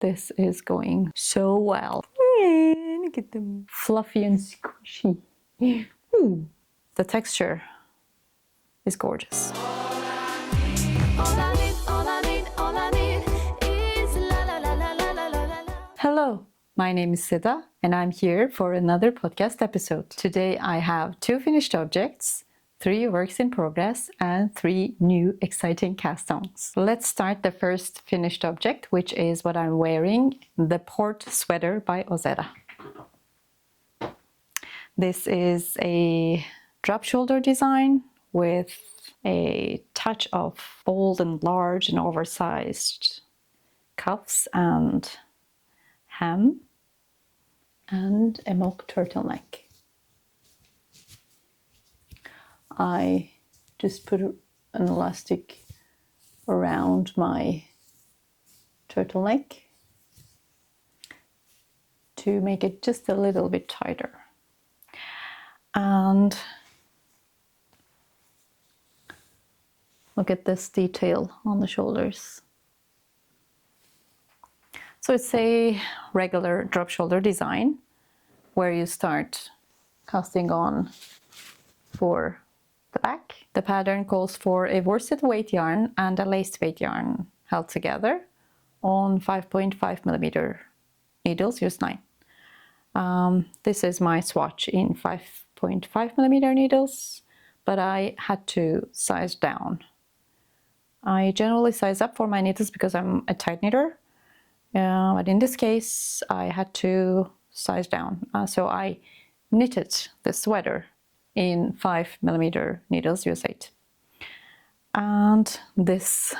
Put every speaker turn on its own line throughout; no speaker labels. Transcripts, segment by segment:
This is going so well. Look at them, fluffy and squishy. Ooh, the texture is gorgeous. Hello, my name is Sida and I'm here for another podcast episode. Today I have 2 finished objects, 3 works in progress and 3 new exciting cast-ons. Let's start the first finished object, which is what I'm wearing, the port sweater by Ozeda. This is a drop shoulder design with a touch of bold and large and oversized cuffs and hem and a mock turtleneck. I just put an elastic around my turtleneck to make it just a little bit tighter. And look at this detail on the shoulders. So it's a regular drop shoulder design where you start casting on for the back. The pattern calls for a worsted weight yarn and a laced weight yarn held together on 5.5 millimeter needles, use 9. This is my swatch in 5.5 millimeter needles, but I had to size down. I generally size up for my needles because I'm a tight knitter, but in this case I had to size down. So I knitted the sweater in 5 millimeter needles, use 8. And this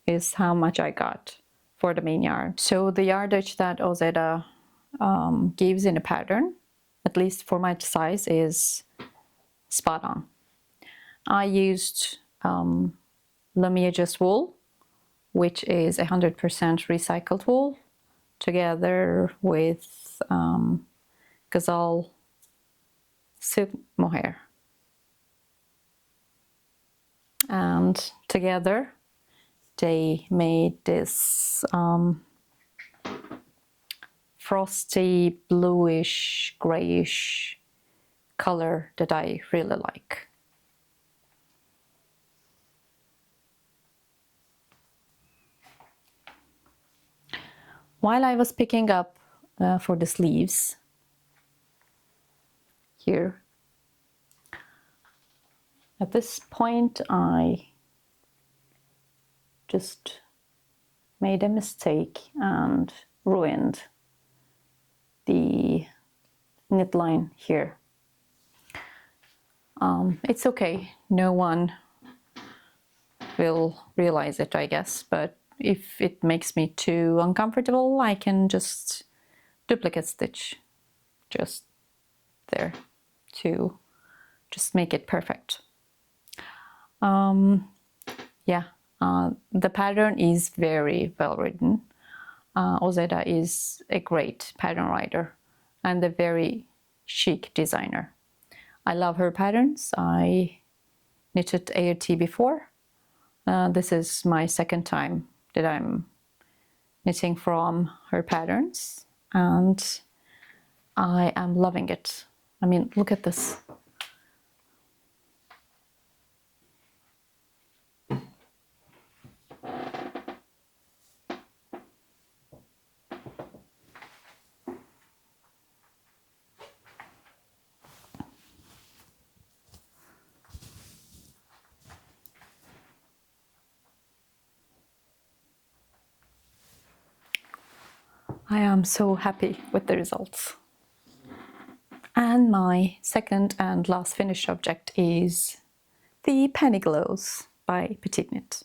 is how much I got for the main yarn. So the yardage that Ozeda gives in a pattern, at least for my size, is spot on. I used Lamiage's wool, which is 100% recycled wool, together with Gazal silk mohair. And together they made this frosty bluish grayish color that I really like. While I was picking up for the sleeves here, at this point I just made a mistake and ruined the knit line here. It's okay, no one will realize it, I guess, but if it makes me too uncomfortable, I can just duplicate stitch just there to just make it perfect. The pattern is very well written. Ozeda is a great pattern writer and a very chic designer. I love her patterns. I knitted ART before. This is my second time that I'm knitting from her patterns and I am loving it. I mean, look at this. I am so happy with the results. And my second and last finished object is the Penny Glows by Petite Knit.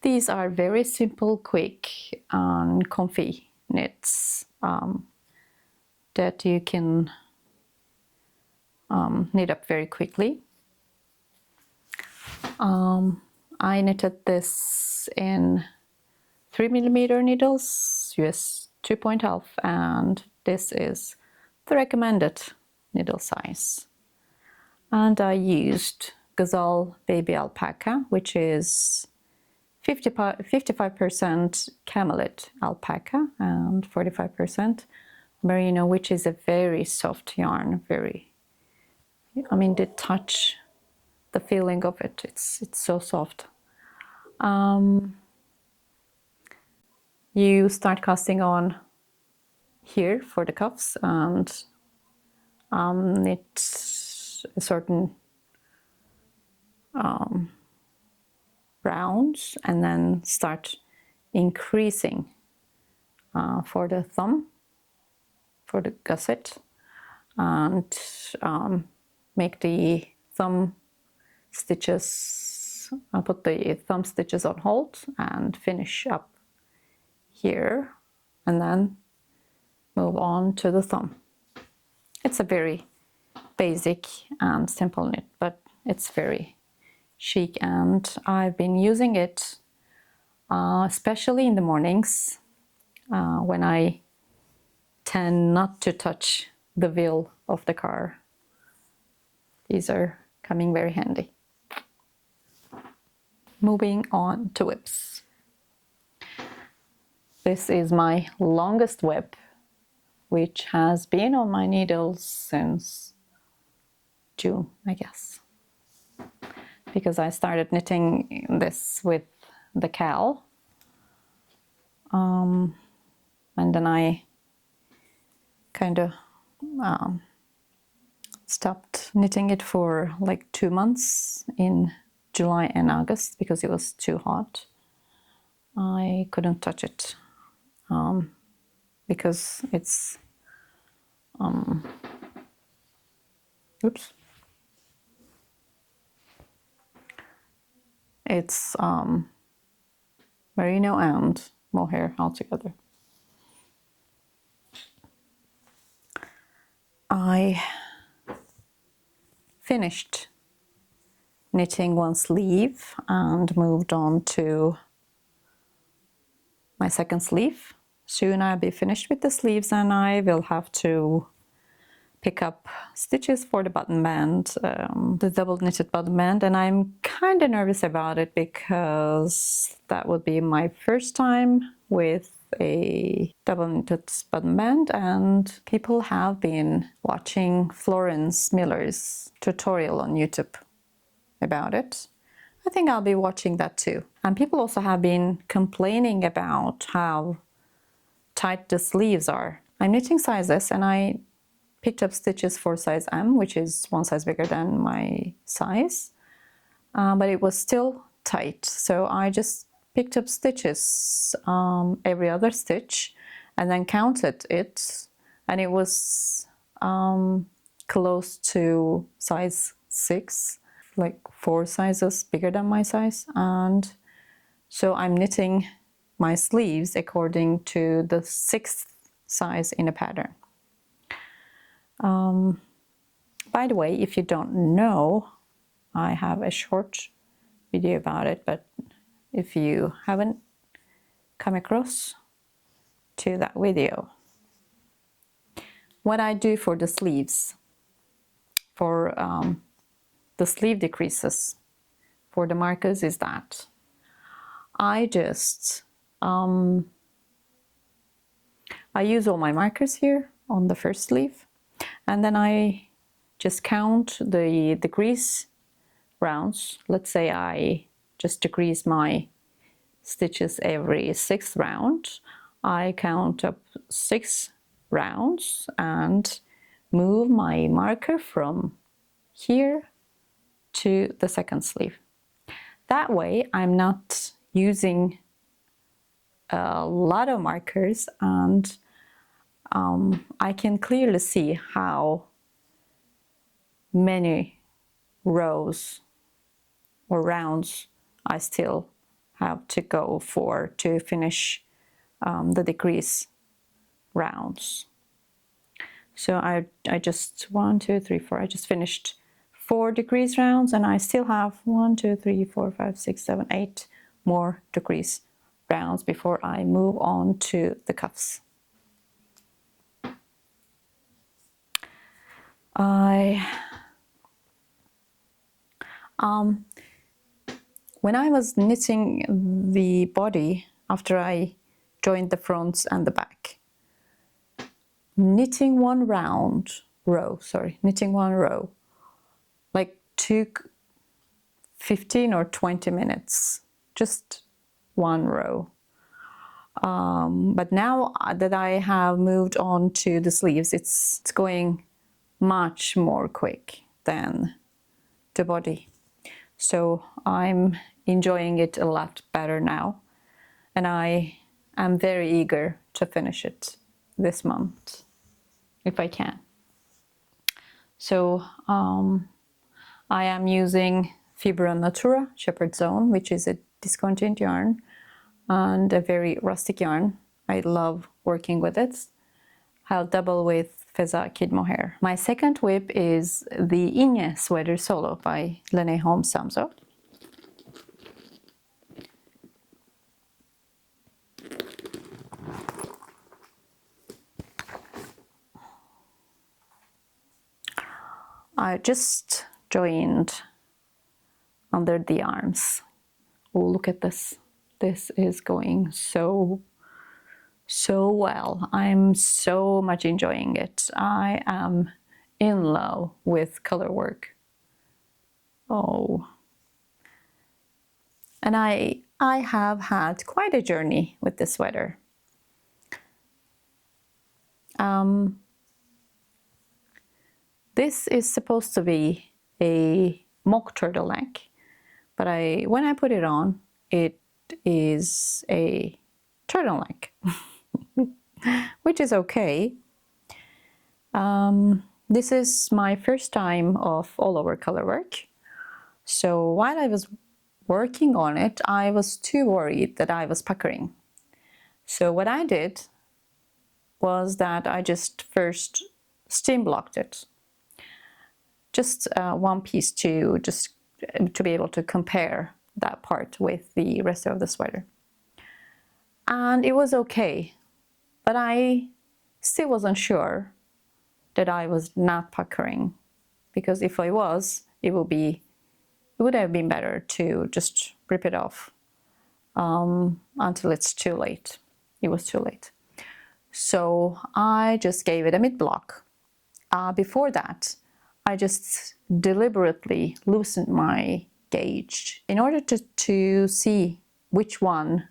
These are very simple, quick and comfy knits that you can knit up very quickly. I knitted this in 3 millimeter needles, US 2.5, and this is the recommended needle size. And I used Gazal Baby Alpaca, which is 55% camelid alpaca and 45% merino, which is a very soft yarn. I mean, the touch, the feeling of it, it's so soft. You start casting on here for the cuffs and knit a certain rounds and then start increasing for the thumb, for the gusset, and make the thumb stitches, put the thumb stitches on hold and finish up here and then move on to the thumb. It's a very basic and simple knit, but it's very chic, and I've been using it especially in the mornings when I tend not to touch the wheel of the car. These are coming very handy. Moving on to whips. This is my longest whip, which has been on my needles since June, I guess, because I started knitting this with the cowl, and then I kind of stopped knitting it for like 2 months in July and August because it was too hot. I couldn't touch it because it's it's merino and mohair altogether. I finished knitting one sleeve and moved on to my second sleeve. Soon I'll be finished with the sleeves and I will have to pick up stitches for the button band, the double knitted button band, and I'm kind of nervous about it because that would be my first time with a double knitted button band, and people have been watching Florence Miller's tutorial on YouTube about it. I think I'll be watching that too. And people also have been complaining about how tight the sleeves are. I'm knitting size S and I picked up stitches for size M, which is one size bigger than my size, but it was still tight. So I just picked up stitches, every other stitch, and then counted it, and it was close to size 6, like 4 sizes bigger than my size. And so I'm knitting my sleeves according to the 6th size in a pattern. By the way, if you don't know, I have a short video about it, but if you haven't come across to that video, what I do for the sleeves, for the sleeve decreases for the markers, is that I just I use all my markers here on the first sleeve, and then I just count the decrease rounds. Let's say I just decrease my stitches every 6th round. I count up 6 rounds and move my marker from here to the second sleeve. That way I'm not using a lot of markers, and I can clearly see how many rows or rounds I still have to go for to finish the decrease rounds. So I just 1, 2, 3, 4. I just finished 4 decrease rounds, and I still have 1, 2, 3, 4, 5, 6, 7, 8 more decrease rounds before I move on to the cuffs. when I was knitting the body after I joined the fronts and the back, knitting one row like took 15 or 20 minutes, just one row. But now that I have moved on to the sleeves, it's going much more quick than the body. So I'm enjoying it a lot better now, and I am very eager to finish it this month, if I can. So I am using Fibra Natura Shepherd's Own, which is a discontinued yarn and a very rustic yarn. I love working with it. I'll double with Feza Kid Mohair. My second whip is the Inge Sweater Solo by Lene Holmes Samso. I just joined under the arms. Oh, look at this. This is going so well. I'm so much enjoying it. I am in love with color work. Oh. And I have had quite a journey with this sweater. This is supposed to be a mock turtleneck, but when I put it on, it is a turtleneck, which is okay. This is my first time of all over color work. So while I was working on it, I was too worried that I was puckering. So what I did was that I just first steam blocked it. Just one piece to be able to compare that part with the rest of the sweater. And it was okay, but I still wasn't sure that I was not puckering, because if I was, it would have been better to just rip it off until it's too late. It was too late. So I just gave it a mid block. Before that, I just deliberately loosened my gauge. In order to see which one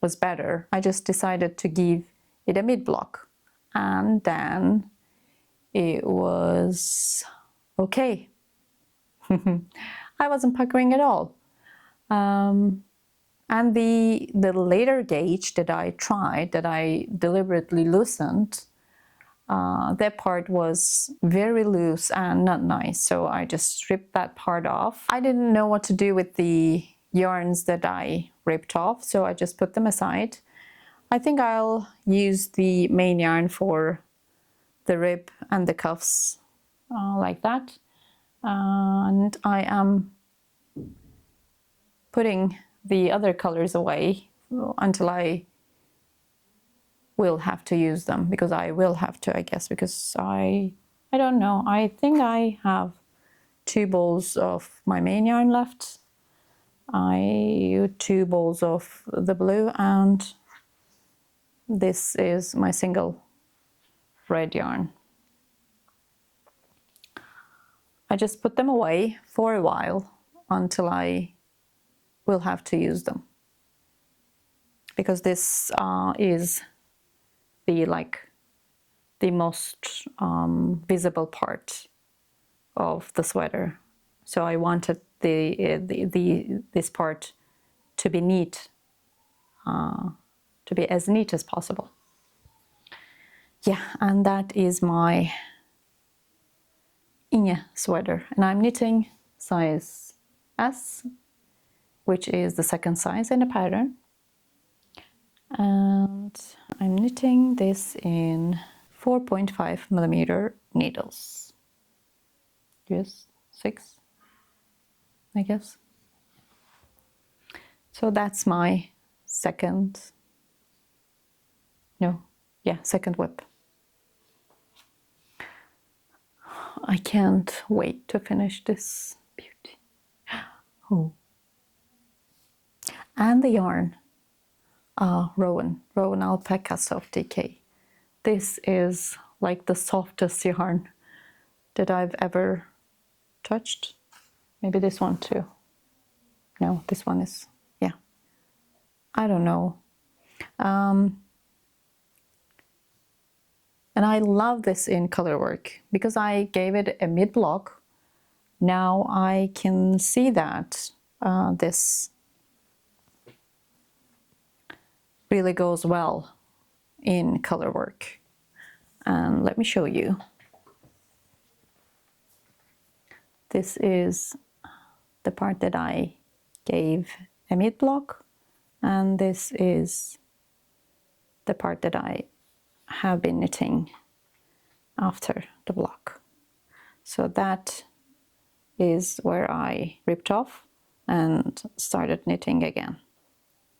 was better, I just decided to give it a mid block. And then it was okay. I wasn't puckering at all. And the later gauge that I tried, that I deliberately loosened, that part was very loose and not nice, so I just stripped that part off. I didn't know what to do with the yarns that I ripped off, so I just put them aside. I think I'll use the main yarn for the rib and the cuffs like that. And I am putting the other colors away until I will have to use them, because I will have to, I guess, because I don't know. I think I have 2 balls of my main yarn left. I 2 balls of the blue, and this is my single red yarn. I just put them away for a while until I will have to use them, because this is the most visible part of the sweater. So I wanted this part to be neat, to be as neat as possible. Yeah, and that is my Inge sweater, and I'm knitting size S, which is the second size in the pattern. And I'm knitting this in 4.5 millimeter needles. Yes, 6, I guess. So that's my second whip. I can't wait to finish this beauty. Oh. And the yarn, Rowan Alpaca Soft DK. This is like the softest yarn that I've ever touched. Maybe this one too. No, this one is, yeah. I don't know. And I love this in color work because I gave it a mid-block. Now I can see that this really goes well in color work. And let me show you. This is the part that I gave a mid-block, and this is the part that I have been knitting after the block. So that is where I ripped off and started knitting again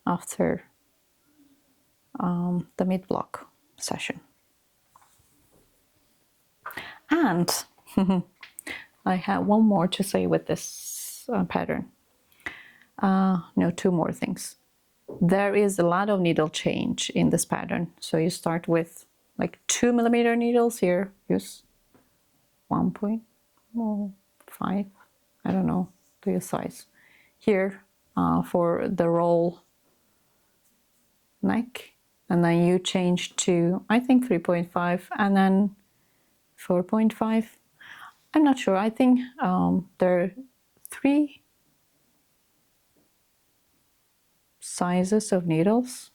after the mid-block session. And I have one more to say with this pattern. No, two more things. There is a lot of needle change in this pattern. So you start with like 2mm needles here. Use 1.5. I don't know the size. Here for the roll neck. And then you change to, I think, 3.5 and then 4.5. I'm not sure. I think there are 3 sizes of needles.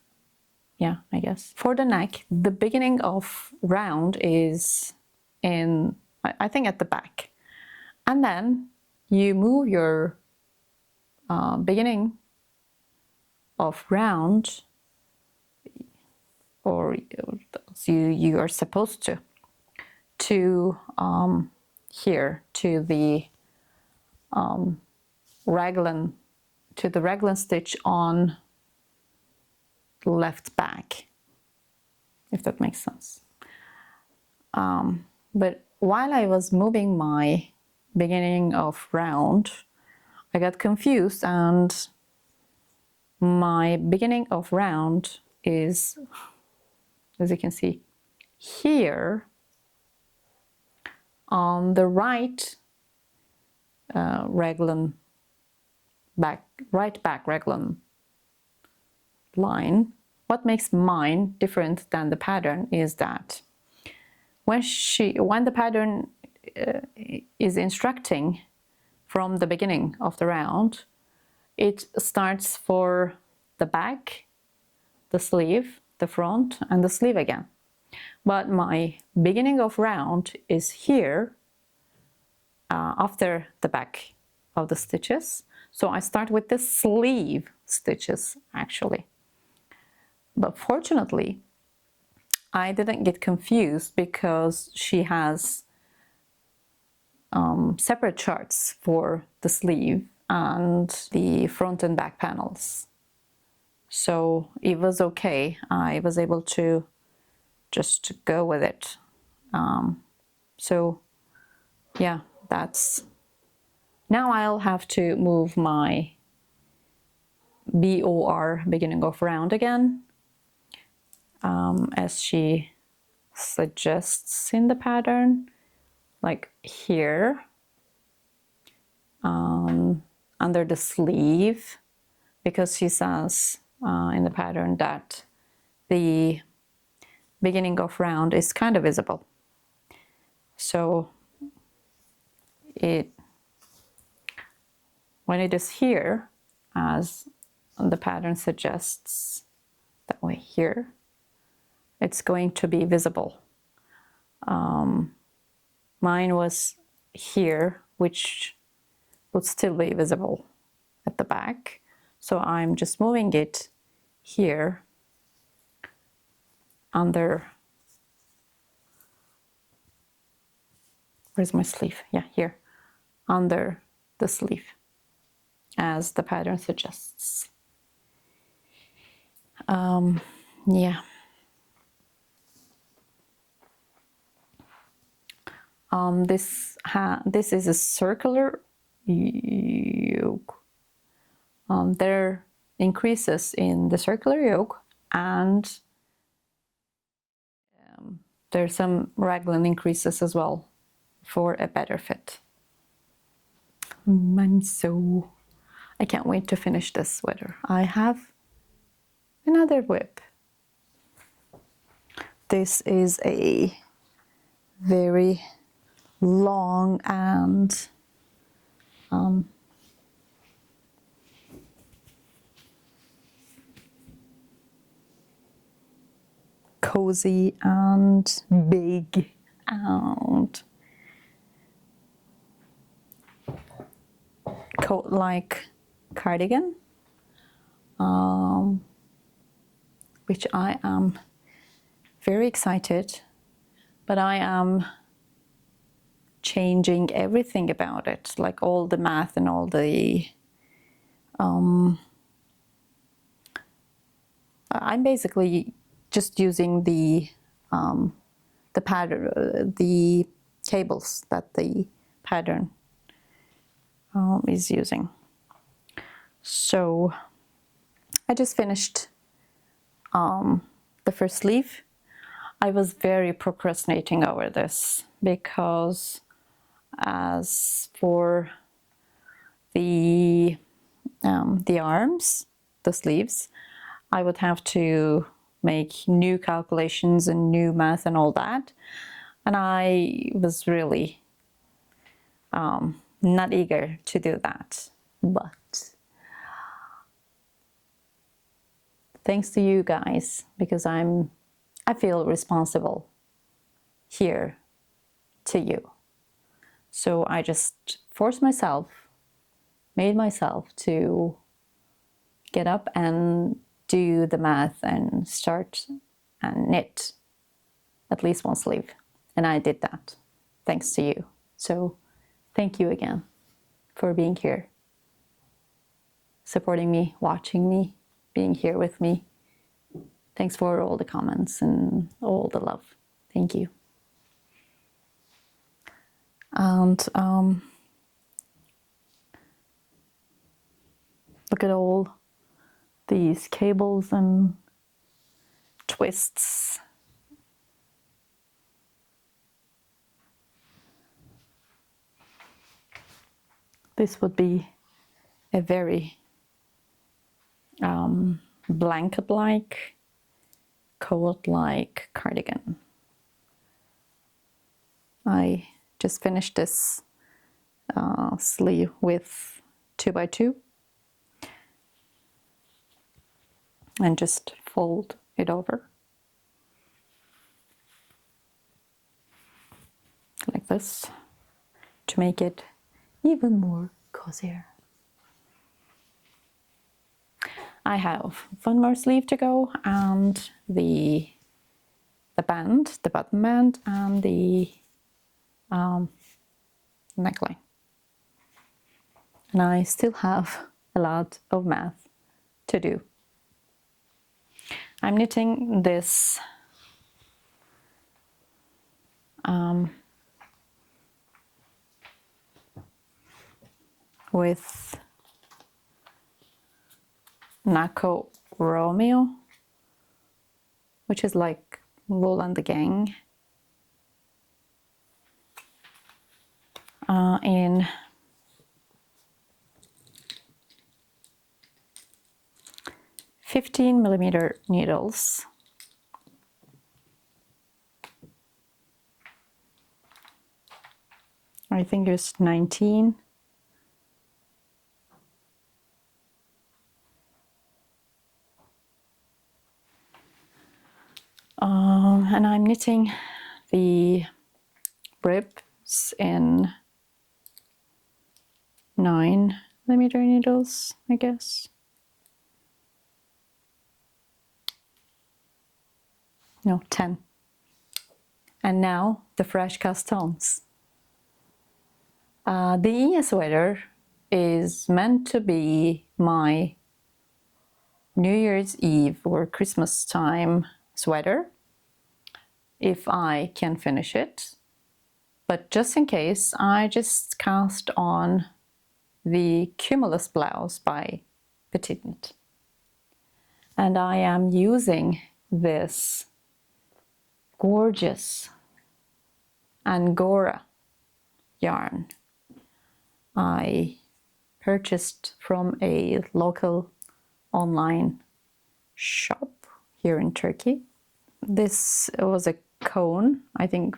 Yeah, I guess. For the neck, the beginning of round is in, I think, at the back. And then you move your beginning of round, or you are supposed to here to the raglan, stitch on left back, if that makes sense. But while I was moving my beginning of round, I got confused, and my beginning of round is, as you can see, here on the right raglan back, right back raglan line. What makes mine different than the pattern is that when the pattern is instructing from the beginning of the round, it starts for the back, the sleeve, the front, and the sleeve again. But my beginning of round is here after the back of the stitches. So I start with the sleeve stitches actually. But fortunately, I didn't get confused because she has separate charts for the sleeve and the front and back panels. So it was okay. I was able to just go with it. So yeah, that's, now I'll have to move my BOR, beginning of round, again, as she suggests in the pattern, like here, under the sleeve, because she says in the pattern that the beginning of round is kind of visible. So when it is here, as the pattern suggests, that way here, it's going to be visible. Mine was here, which would still be visible at the back. So I'm just moving it here under, where's my sleeve? Yeah, here, under the sleeve, as the pattern suggests. Yeah. This is a circular yoke. There increases in the circular yoke, and there's some raglan increases as well for a better fit. I can't wait to finish this sweater. I have another whip. This is a very long and cozy and big and coat-like cardigan, which I am very excited, but I am changing everything about it, like all the math and all the I'm basically just using the pattern, the cables that the pattern is using. So I just finished the first sleeve. I was very procrastinating over this because as for the arms, the sleeves, I would have to make new calculations and new math and all that. And I was really not eager to do that. But thanks to you guys, because I feel responsible here to you. So I just forced myself, made myself to get up and do the math and start and knit at least one sleeve. And I did that thanks to you. So thank you again for being here, supporting me, watching me, being here with me. Thanks for all the comments and all the love. Thank you. And look at all these cables and twists. This would be a very blanket-like, coat-like cardigan. I just finished this sleeve with 2x2 and just fold it over like this to make it even more cozier. I have one more sleeve to go, and the band, the button band, and the neckline. And I still have a lot of math to do. I'm knitting this with Naco Romeo, which is like Wool and the Gang, in 15mm needles. I think it's 19. And I'm knitting the ribs in 9mm needles, I guess. No, 10. And now the fresh cast tones. The Inge sweater is meant to be my New Year's Eve or Christmas time sweater, if I can finish it. But just in case, I just cast on the Cumulus blouse by Petite Knit. And I am using this gorgeous Angora yarn I purchased from a local online shop here in Turkey. This was a cone, I think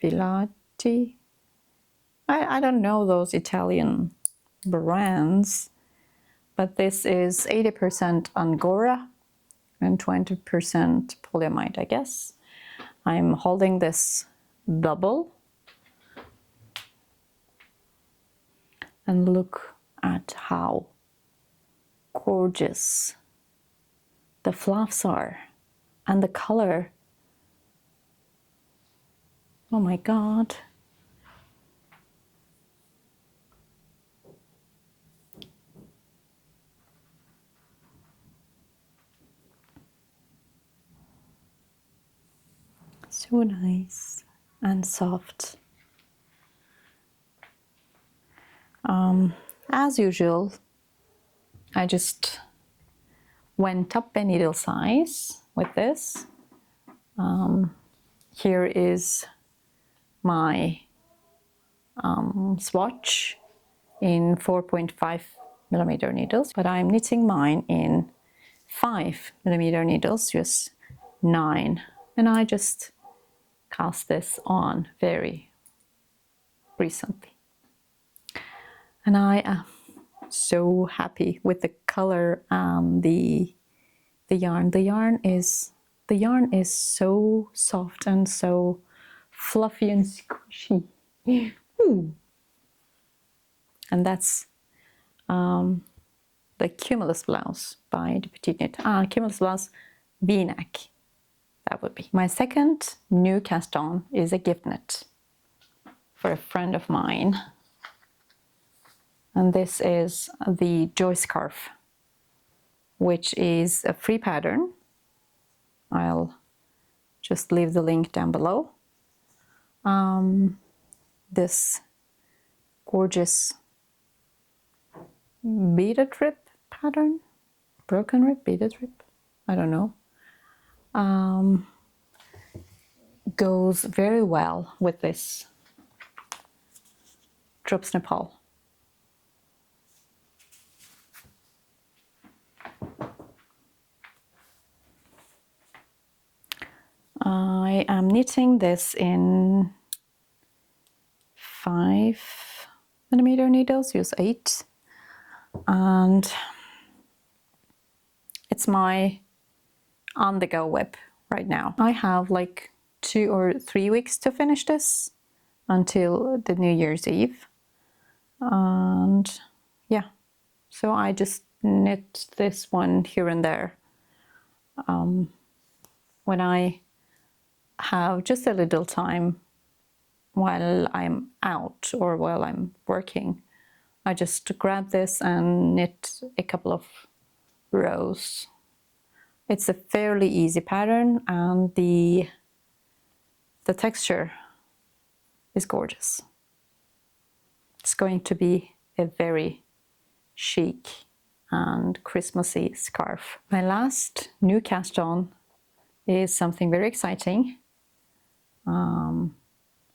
Filati. I don't know those Italian brands, but this is 80% Angora and 20% polyamide, I guess. I'm holding this double. And look at how gorgeous the fluffs are and the color. Oh my God. So nice and soft. As usual, I just went up a needle size with this. Here is my swatch in 4.5 millimeter needles, but I'm knitting mine in 5 millimeter needles, just 9. And I just cast this on very recently. And I am so happy with the color and the yarn. The yarn is so soft and so fluffy and squishy. Ooh. And that's the Cumulus blouse by the Petite Knit. Cumulus blouse V-neck. That would be. My second new cast on is a gift knit for a friend of mine. And this is the Joy Scarf, which is a free pattern. I'll just leave the link down below. This gorgeous beaded rib pattern, broken rib, beaded rib, I don't know, goes very well with this Drops Nepal. I am knitting this in 5 millimeter needles, use 8, and it's my on the go whip right now. I have like 2 or 3 weeks to finish this until the New Year's Eve, and yeah, so I just knit this one here and there. When I have just a little time while I'm out or while I'm working, I just grab this and knit a couple of rows. It's a fairly easy pattern and the texture is gorgeous. It's going to be a very chic and Christmassy scarf. My last new cast on is something very exciting.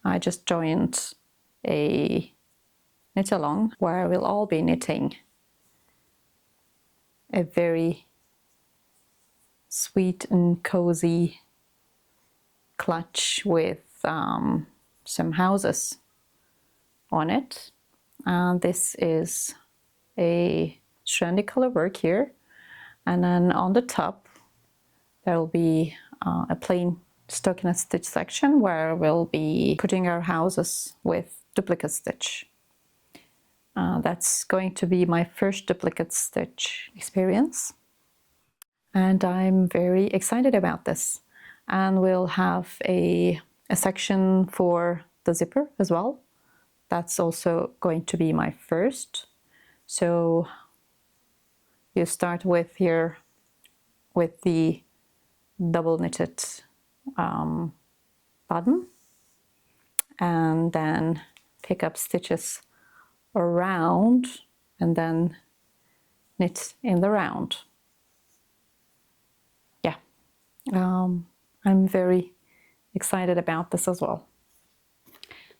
I just joined a knit along where we'll all be knitting a very sweet and cozy clutch with some houses on it. And this is a trendy color work here, and then on the top there will be a plain stockinette stitch section where we'll be putting our houses with duplicate stitch. That's going to be my first duplicate stitch experience, and I'm very excited about this. And we'll have a section for the zipper as well. That's also going to be my first. So you start with here with the double knitted bottom, and then pick up stitches around and then knit in the round. I'm very excited about this as well.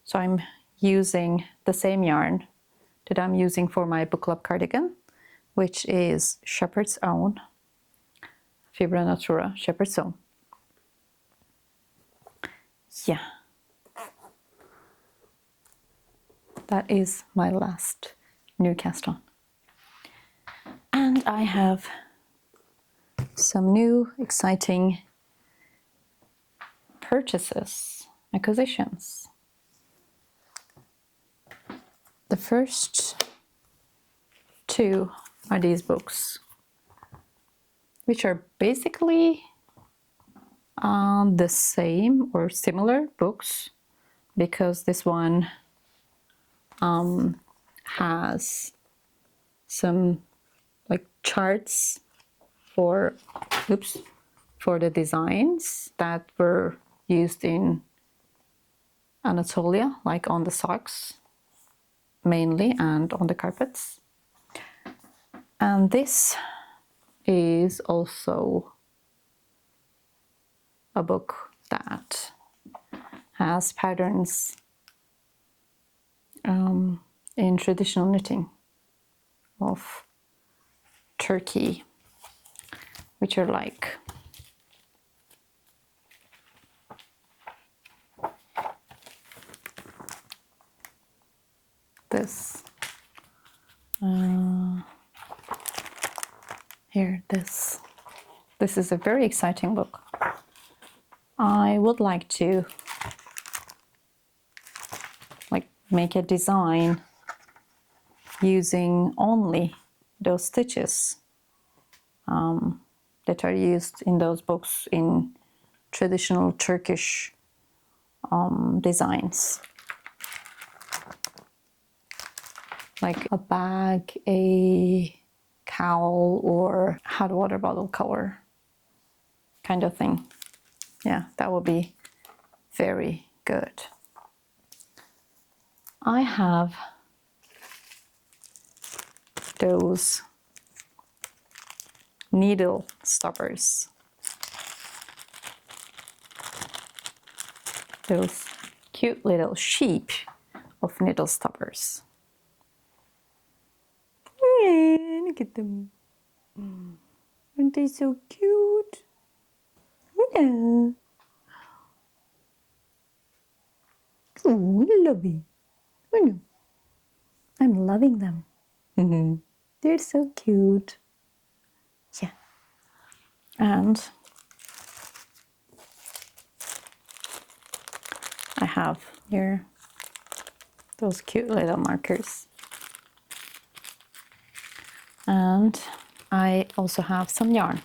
So I'm using the same yarn that I'm using for my book club cardigan, which is Shepherd's Own, Fibra Natura Shepherd's Own. Yeah. That is my last new cast on. And I have some new exciting purchases, acquisitions. The first two are these books, which are basically the same or similar books, because this one has some like charts for the designs that were used in Anatolia, like on the socks mainly and on the carpets. And this is also a book that has patterns in traditional knitting of Turkey, which are like this. Here, this is a very exciting book. I would like to make a design using only those stitches that are used in those books in traditional Turkish designs. Like a bag, a cowl, or hot water bottle cover kind of thing. Yeah, that would be very good. I have those needle stoppers. Those cute little sheep of needle stoppers. Yeah, look at them. Aren't they so cute? Yeah. Oh, lovely. I know. I'm loving them. They're so cute. Yeah. And I have here those cute little markers. And I also have some yarn.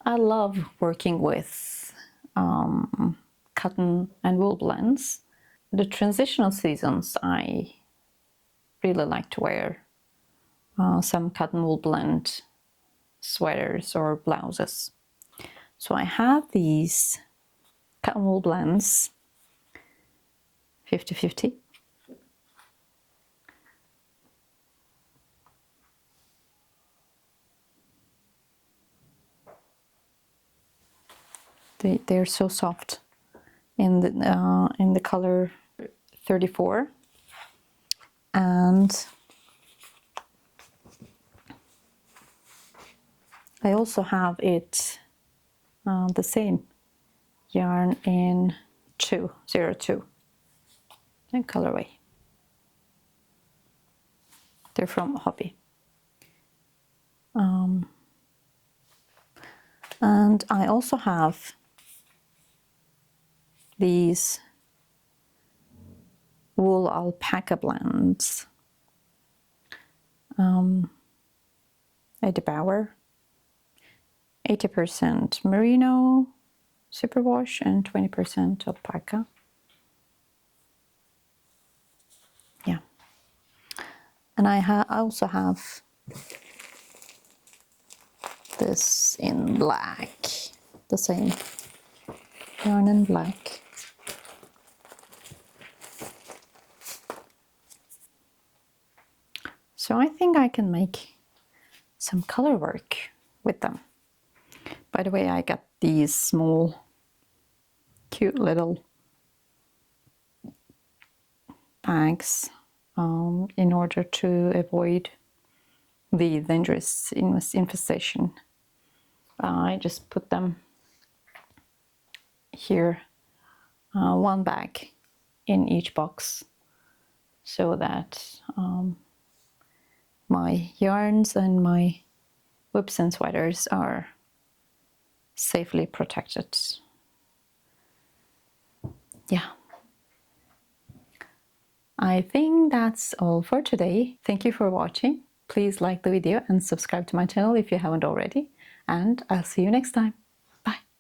I love working with cotton and wool blends. The transitional seasons, I really like to wear some cotton wool blend sweaters or blouses. So I have these cotton wool blends, 50-50. They're so soft in the color 34, and I also have it the same yarn in 202 in colorway. They're from Hobby. And I also have these wool alpaca blends. I devour 80% merino superwash and 20% alpaca. Yeah. And I also have this in black, the same yarn in black. So I think I can make some color work with them. By the way, I got these small, cute little bags in order to avoid the dangerous infestation. I just put them here, one bag in each box, so that my yarns and my whips and sweaters are safely protected. Yeah. I think that's all for today. Thank you for watching. Please like the video and subscribe to my channel if you haven't already. And I'll see you next time.